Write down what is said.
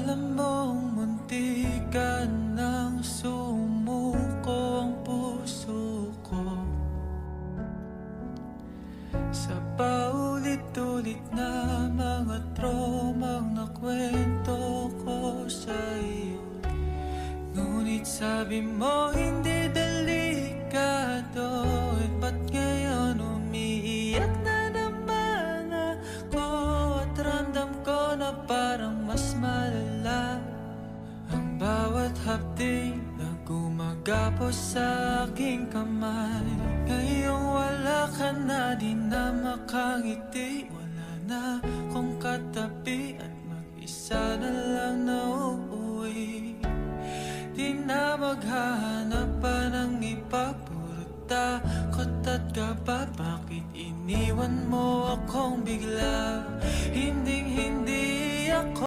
Alam mong muntikan nang sumuko ang puso ko sa paulit-ulit na mga tromang nakwento ko sa iyo. Ngunit sabi mo hindi delikado, ba't ngayon umiiyak na naman ako? At ramdam ko na parang mas malala ang bawat hapdi na gumagapos sa aking kamay. Ngayong wala ka na, di na makangiti, wala na kong katabi at mag-isa na lang na uuwi. Di na maghahanap pa ng iba, puro takot at kaba. Bakit iniwan mo akong bigla? Hinding-hindi ako